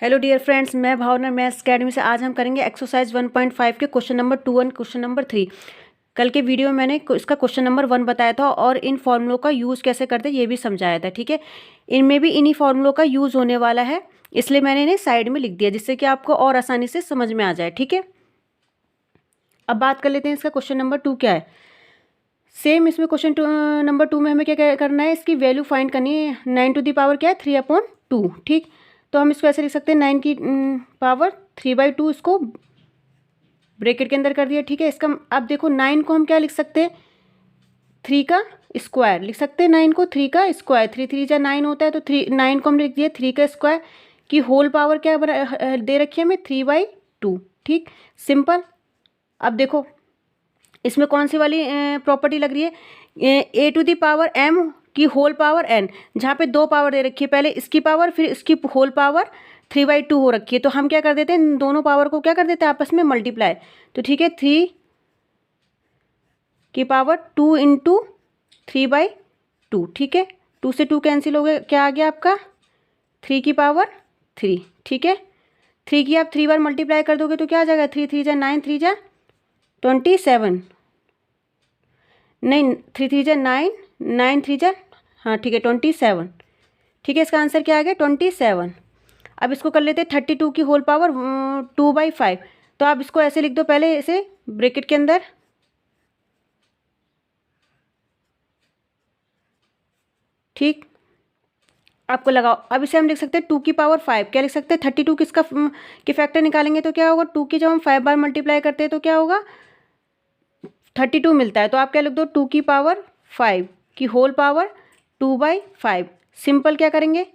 Hello dear friends, मैं भावना maths academy से। आज हम करेंगे एक्सरसाइज 1.5 के क्वेश्चन नंबर 2 और क्वेश्चन नंबर 3। कल के वीडियो में मैंने इसका क्वेश्चन नंबर 1 बताया था और इन फॉर्मूलों का यूज़ कैसे करते हैं ये भी समझाया था। ठीक है, इनमें भी इन्हीं फॉर्मूलों का यूज़ होने वाला है, इसलिए मैंने इन्हें साइड में लिख दिया जिससे कि आपको और आसानी से समझ में आ जाए। ठीक है, अब बात कर लेते हैं इसका क्वेश्चन नंबर 2 क्या है। सेम इसमें क्वेश्चन नंबर 2 में हमें क्या करना है, इसकी वैल्यू फाइंड करनी है। 9 टू दी पावर क्या है, 3/2। ठीक, तो हम इसको ऐसे लिख सकते हैं 9 की पावर 3/2, इसको ब्रैकेट के अंदर कर दिया। ठीक है, इसका अब देखो 9 को हम क्या लिख सकते हैं, 3 का स्क्वायर लिख सकते हैं। 9 को 3 का स्क्वायर, 3 3 जा 9 होता है, तो 9 को हम लिख दिया 3 का स्क्वायर की होल पावर क्या दे रखी है हमें, 3/2। ठीक, सिंपल। अब देखो इसमें कौन सी वाली प्रॉपर्टी लग रही है, ए टू दी पावर m की होल पावर n, जहाँ पे दो पावर दे रखी है, पहले इसकी पावर फिर इसकी होल पावर 3/2 हो रखी है। तो हम क्या कर देते हैं, इन दोनों पावर को क्या कर देते हैं, आपस में मल्टीप्लाई। तो ठीक है, 3 की पावर 2 इंटू 3/2। ठीक है, 2 से 2 कैंसिल हो गए, क्या आ गया आपका 3 की पावर 3। ठीक है, 3 की आप 3 बार मल्टीप्लाई कर दोगे तो क्या आ जाएगा, 3 3 जा 9, 3 जा 27, नहीं 3 3 जा 9, 9 3 जा, हाँ ठीक है 27। ठीक है, इसका आंसर क्या आ गया 27। अब इसको कर लेते हैं 32 की होल पावर 2/5। तो आप इसको ऐसे लिख दो, पहले इसे ब्रैकेट के अंदर, ठीक, आपको लगाओ। अब इसे हम लिख सकते हैं 2 की पावर 5, क्या लिख सकते हैं 32 किसका की फैक्टर निकालेंगे तो क्या होगा, 2 की जब हम 5 बार मल्टीप्लाई करते हैं तो क्या होगा 32 मिलता है। तो आप क्या लिख दो, 2 की पावर 5 की होल पावर 2/5। सिंपल क्या करेंगे,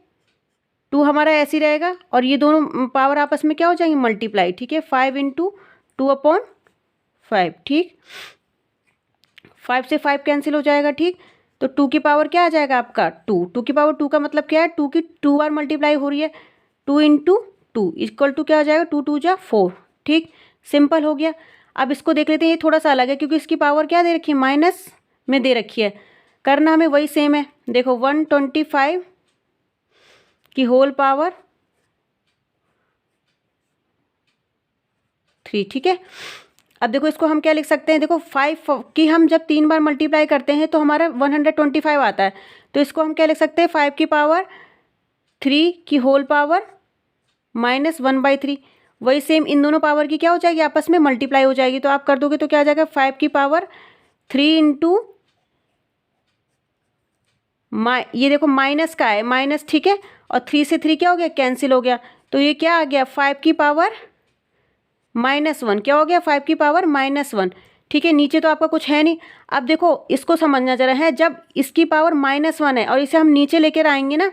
2 हमारा ऐसे ही रहेगा और ये दोनों पावर आपस में क्या हो जाएंगे, मल्टीप्लाई। ठीक है, 5 इंटू 2/5। ठीक, 5 से 5 कैंसिल हो जाएगा। ठीक, तो 2 की पावर क्या आ जाएगा आपका 2। 2 की पावर 2 का मतलब क्या है, 2 की 2 बार मल्टीप्लाई हो रही है, 2 इंटू 2 इक्वल टू क्या हो जाएगा, 2 2 जा 4। ठीक, सिंपल हो गया। अब इसको देख लेते हैं, ये थोड़ा सा अलग है क्योंकि इसकी पावर क्या दे रखी है, माइनस में दे रखी है। करना हमें वही सेम है, देखो 125 की होल पावर 3। ठीक है, अब देखो इसको हम क्या लिख सकते हैं, देखो 5 की हम जब 3 बार मल्टीप्लाई करते हैं तो हमारा 125 आता है। तो इसको हम क्या लिख सकते हैं, 5 की पावर 3 की होल पावर -1/3। वही सेम इन दोनों पावर की क्या हो जाएगी, आपस में मल्टीप्लाई हो जाएगी। तो आप कर दोगे तो क्या आ जाएगा, 5 की पावर 3 इंटू ये देखो माइनस का है, माइनस। ठीक है, और 3 से 3 क्या हो गया, कैंसिल हो गया। तो ये क्या आ गया, 5 की पावर -1, क्या हो गया 5 की पावर -1। ठीक है, नीचे तो आपका कुछ है नहीं। अब देखो इसको समझना जरा है, जब इसकी पावर -1 है और इसे हम नीचे लेकर आएंगे ना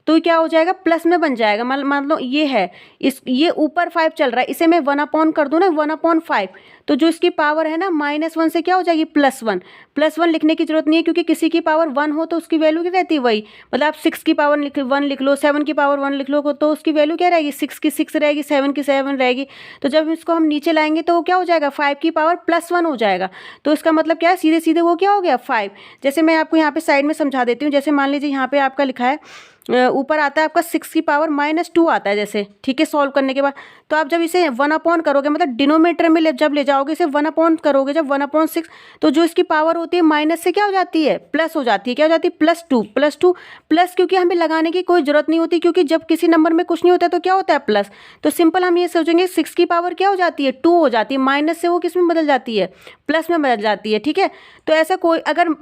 तो क्या हो जाएगा, प्लस में बन जाएगा। मान लो ये है, ये ऊपर 5 चल रहा है, इसे मैं 1/, कर दूँ ना 1/5, तो जो इसकी पावर है ना -1 से क्या हो जाएगी, +1। +1 लिखने की जरूरत नहीं है क्योंकि किसी की पावर 1 हो तो उसकी वैल्यू क्या रहती है, वही। मतलब आप 6 की पावर 1 लिख लो, 7 की पावर 1 लिख लो, तो उसकी वैल्यू क्या रहेगी, 6 की 6 रहेगी, 7 की 7 रहेगी। तो जब इसको हम नीचे लाएंगे तो वो क्या हो जाएगा, 5 की पावर +1 हो जाएगा। तो इसका मतलब क्या है, सीधे सीधे वो क्या हो गया 5। जैसे मैं आपको यहाँ पे साइड में समझा देती हूँ। जैसे मान लीजिए यहाँ पे आपका लिखा है, ऊपर आता है आपका 6 की पावर -2 आता है जैसे। ठीक है, सॉल्व करने के बाद तो आप जब इसे 1/, करोगे मतलब डिनोमिनेटर में जब ले जाओगे इसे 1/, करोगे जब 1/6, तो जो इसकी पावर होती है माइनस से क्या हो जाती है, प्लस हो जाती है। क्या हो जाती है, +2 +2 प्लस, क्योंकि हमें लगाने की कोई जरूरत नहीं होती क्योंकि जब किसी नंबर में कुछ नहीं होता है तो क्या होता है, प्लस। तो सिंपल हम ये सोचेंगे 6 की पावर क्या हो जाती है, 2 हो जाती है, माइनस से वो किस में बदल जाती है, प्लस में बदल जाती है। ठीक है, तो ऐसा कोई अगर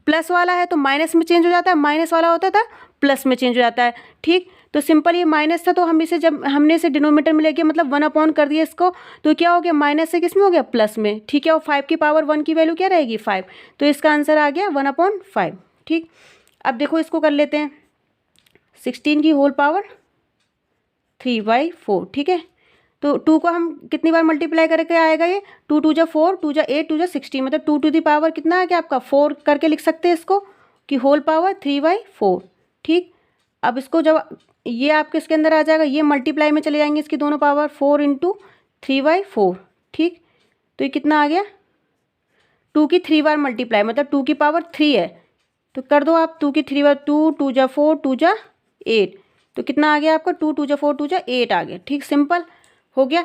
प्लस वाला है तो माइनस में चेंज हो जाता है, माइनस वाला होता था प्लस में चेंज हो जाता है। ठीक, तो सिंपल ये माइनस था तो हम इसे जब हमने इसे डिनोमिनेटर में लेके मतलब 1/, कर दिया इसको, तो क्या हो गया, माइनस से किस में हो गया, प्लस में। ठीक है, और 5 की पावर 1 की वैल्यू क्या रहेगी, 5। तो इसका आंसर आ गया 1/5। ठीक, अब देखो इसको कर लेते हैं 16 की होल पावर 3/4। ठीक है, तो 2 को हम कितनी बार मल्टीप्लाई करके आएगा, ये 2 2 जा 4, 2 जा 8, 2 जा 16, मतलब 2 टू दी पावर कितना आ गया आपका 4 करके लिख सकते हैं इसको कि होल पावर 3/4। ठीक, अब इसको जब ये आपके इसके अंदर आ जाएगा, ये मल्टीप्लाई में चले जाएंगे इसकी दोनों पावर, 4 इंटू 3/4। ठीक, तो ये कितना आ गया, 2 की 3 बार मल्टीप्लाई मतलब 2 की पावर 3 है। तो कर दो आप 2 की 3 बार, 2 2 जा 4, 2 जा 8, तो कितना आ गया आपका 2 2 जा 4 2 जा 8 आ गया। ठीक, सिंपल हो गया।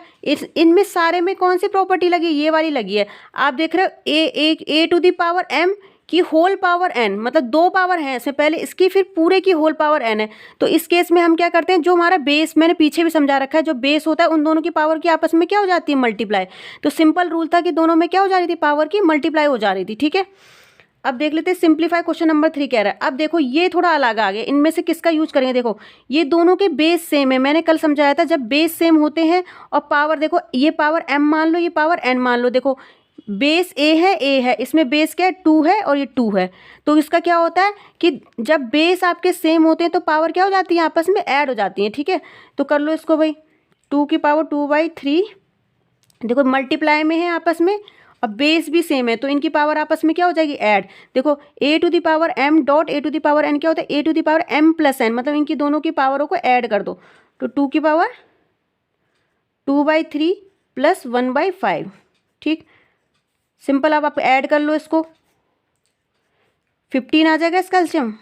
इनमें सारे में कौन सी प्रॉपर्टी लगी? ये वाली लगी है। आप देख रहे हो ए टू द पावर m की होल पावर n, मतलब 2 पावर है इसमें, पहले इसकी फिर पूरे की होल पावर n है। तो इस केस में हम क्या करते हैं, जो हमारा बेस, मैंने पीछे भी समझा रखा है, जो बेस होता है उन दोनों की पावर की आपस में क्या हो जाती है? मल्टीप्लाई। तो सिंपल रूल था कि दोनों में क्या हो जा रही थी? पावर की मल्टीप्लाई हो जा रही थी। ठीक है, अब देख लेते हैं सिंप्लीफाई। क्वेश्चन नंबर 3 कह रहा है, अब देखो ये थोड़ा अलग आ गया, इनमें से किसका यूज करेंगे? देखो ये दोनों के बेस सेम है, मैंने कल समझाया था, जब बेस सेम होते हैं और पावर, देखो ये पावर m मान लो, ये पावर n मान लो, देखो बेस a है, इसमें बेस क्या है? 2 है और ये 2 है। तो इसका क्या होता है कि जब बेस आपके सेम होते हैं तो पावर क्या हो जाती है? आपस में ऐड हो जाती है। ठीक है, तो कर लो इसको भाई, 2 की पावर 2/3, देखो मल्टीप्लाई में है आपस में, अब बेस भी सेम है तो इनकी पावर आपस में क्या हो जाएगी? ऐड। देखो a to the power m dot a to the power n क्या होता है? a to the power m plus n, मतलब इनकी दोनों की पावरों को ऐड कर दो, तो 2 की पावर 2/3 प्लस 1/5। ठीक, सिंपल। अब आप ऐड कर लो इसको, 15 आ जाएगा इसका एलसीएम।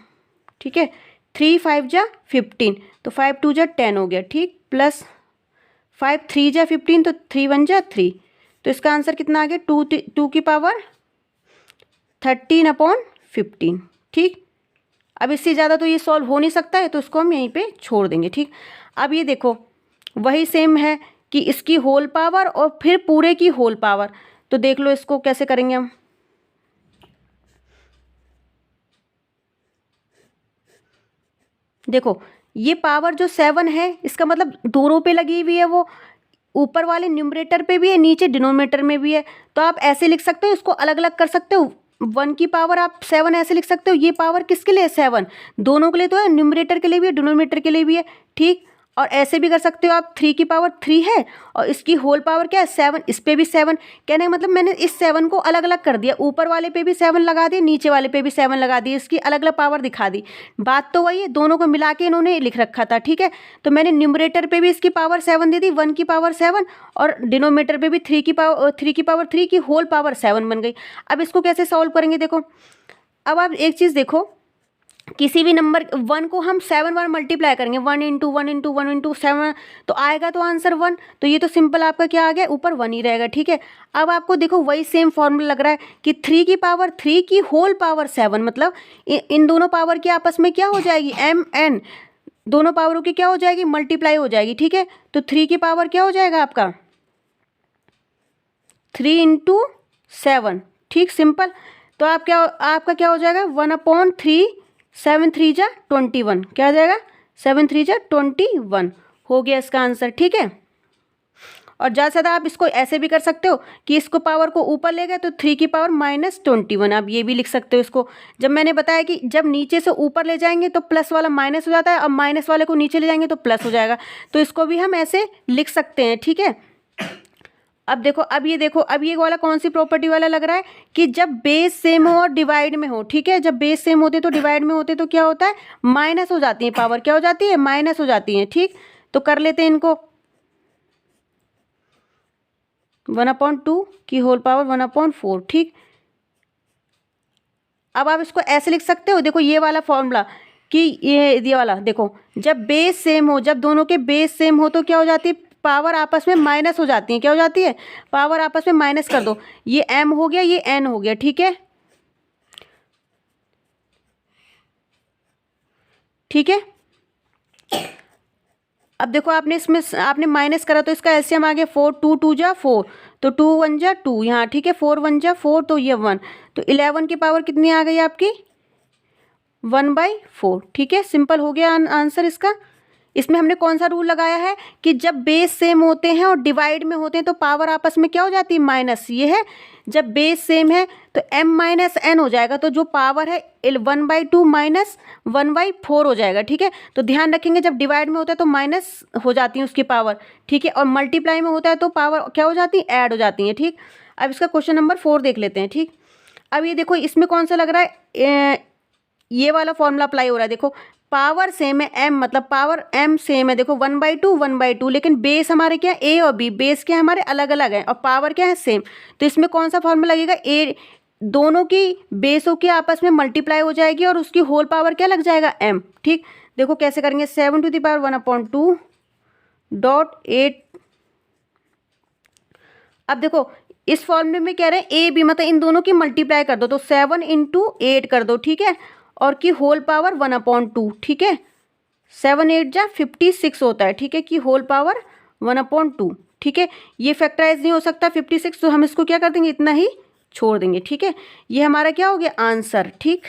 ठीक है, 3 5 जा 15, तो 5 2 जा 10 हो गया। ठीक, प्लस 5 3 जा 15, तो 3 1 जा 3, तो इसका आंसर कितना आ गया? 2 की पावर 13/15। ठीक, अब इससे ज़्यादा तो ये सॉल्व हो नहीं सकता है, तो इसको हम यहीं पे छोड़ देंगे। ठीक, अब ये देखो वही सेम है कि इसकी होल पावर और फिर पूरे की होल पावर, तो देख लो इसको कैसे करेंगे हम। देखो ये पावर जो 7 है, इसका मतलब दोनों पे लगी हुई है, वो ऊपर वाले न्यूमरेटर पे भी है, नीचे डिनोमिनेटर में भी है। तो आप ऐसे लिख सकते हो, इसको अलग अलग कर सकते हो। 1 की पावर आप 7 ऐसे लिख सकते हो, ये पावर किसके लिए? 7, दोनों के लिए तो है, न्यूमरेटर के लिए भी है, डिनोमिनेटर के लिए भी है। ठीक, और ऐसे भी कर सकते हो आप, 3 की पावर 3 है और इसकी होल पावर क्या है? 7, इस पे भी 7। कहने का मतलब मैंने इस 7 को अलग अलग कर दिया, ऊपर वाले पे भी 7 लगा दिए, नीचे वाले पे भी 7 लगा दिए, इसकी अलग अलग पावर दिखा दी। बात तो वही है, दोनों को मिला के इन्होंने लिख रखा था। ठीक है, तो मैंने न्यूमरेटर पे भी इसकी पावर 7 दे दी, 1 की पावर 7, और डिनोमिनेटर पे भी 3 की पावर 3 की होल पावर 7 बन गई। अब इसको कैसे सॉल्व करेंगे? देखो अब आप एक चीज़ देखो, किसी भी नंबर 1 को हम 7 बार मल्टीप्लाई करेंगे, 1 इंटू 1 इंटू 1 इंटू 7, तो आएगा तो आंसर 1। तो ये तो सिंपल आपका क्या आ गया? ऊपर 1 ही रहेगा। ठीक है, अब आपको देखो वही सेम फॉर्मूला लग रहा है कि 3 की पावर 3 की होल पावर 7, मतलब इन दोनों पावर की आपस में क्या हो जाएगी? m n, दोनों पावरों की क्या हो जाएगी? मल्टीप्लाई हो जाएगी। ठीक है, तो 3 की पावर क्या हो जाएगा आपका? 3 इंटू 7। ठीक, सिंपल। तो आपका क्या हो जाएगा? 1/3, 7 3 जा 21, क्या आ जाएगा? 7 3 जा 21 हो गया इसका आंसर। ठीक है, और ज़्यादा से ज़्यादा आप इसको ऐसे भी कर सकते हो कि इसको पावर को ऊपर ले गए तो 3 की पावर -21, आप ये भी लिख सकते हो इसको। जब मैंने बताया कि जब नीचे से ऊपर ले जाएंगे तो प्लस वाला माइनस हो जाता है, और माइनस वाले को नीचे ले जाएंगे तो प्लस हो जाएगा, तो इसको भी हम ऐसे लिख सकते हैं। ठीक है, अब देखो, अब ये वाला कौन सी प्रॉपर्टी वाला लग रहा है कि जब बेस सेम हो और डिवाइड में हो। ठीक है, जब बेस सेम होते तो डिवाइड में होते तो क्या होता है? माइनस हो जाती है, पावर क्या हो जाती है? माइनस हो जाती है। ठीक, तो कर लेते हैं इनको, 1/2 की होल पावर 1/4। ठीक, अब आप इसको ऐसे लिख सकते हो, देखो ये वाला फॉर्मूला कि ये वाला देखो, जब बेस सेम हो, जब दोनों के बेस सेम हो तो क्या हो जाती है? पावर आपस में माइनस हो जाती है। क्या हो जाती है? पावर आपस में माइनस कर दो, ये m हो गया, ये n हो गया। ठीक है, ठीक है, अब देखो आपने माइनस करा तो इसका एलसीएम आ गया 4, 2 2 जा 4, तो 2 1 जा 2 यहाँ। ठीक है, 4 1 जा 4, तो ये 1, तो 11 की पावर कितनी आ गई आपकी? 1/4। ठीक है, सिंपल हो गया आंसर इसका। इसमें हमने कौन सा रूल लगाया है कि जब बेस सेम होते हैं और डिवाइड में होते हैं तो पावर आपस में क्या हो जाती है? माइनस। ये है जब बेस सेम है तो m - n हो जाएगा, तो जो पावर है 1/2 माइनस 1/4 हो जाएगा। ठीक है, तो ध्यान रखेंगे जब डिवाइड में होता है तो माइनस हो जाती है उसकी पावर। ठीक है, और मल्टीप्लाई में होता है तो पावर क्या हो जाती है? ऐड हो जाती है। ठीक, अब इसका क्वेश्चन नंबर 4 देख लेते हैं। ठीक, अब ये देखो इसमें कौन सा लग रहा है? ये वाला फॉर्मूला अप्लाई हो रहा है। देखो पावर सेम है, m मतलब पावर m सेम है, देखो 1/2 1/2, लेकिन बेस हमारे क्या है? a और b, बेस क्या हमारे अलग अलग है और पावर क्या है? सेम। तो इसमें कौन सा फॉर्मूला लगेगा? a, दोनों की बेसों के आपस में मल्टीप्लाई हो जाएगी और उसकी होल पावर क्या लग जाएगा? m। ठीक, देखो कैसे करेंगे, 7⁻1/2 डॉट 8। अब देखो इस फॉर्मूले में कह रहे हैं ए बी, मतलब इन दोनों की मल्टीप्लाई कर दो, तो 7 × 8 कर दो, ठीक है, और की होल पावर 1/2, ठीक है। 7 8 जा 56 होता है, ठीक है, कि होल पावर 1/2, ठीक है। ये फैक्टराइज नहीं हो सकता 56, तो हम इसको क्या कर देंगे, इतना ही छोड़ देंगे, ठीक है। ये हमारा क्या हो गया आंसर, ठीक।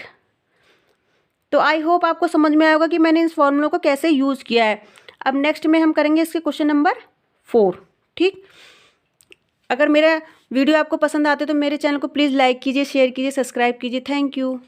तो आई होप आपको समझ में आया होगा कि मैंने इस फॉर्मूलों को कैसे यूज़ किया है। अब नेक्स्ट में हम करेंगे इसके क्वेश्चन नंबर 4, ठीक। अगर मेरा वीडियो आपको पसंद आते तो मेरे चैनल को प्लीज़ लाइक कीजिए, शेयर कीजिए, सब्सक्राइब कीजिए। Thank you.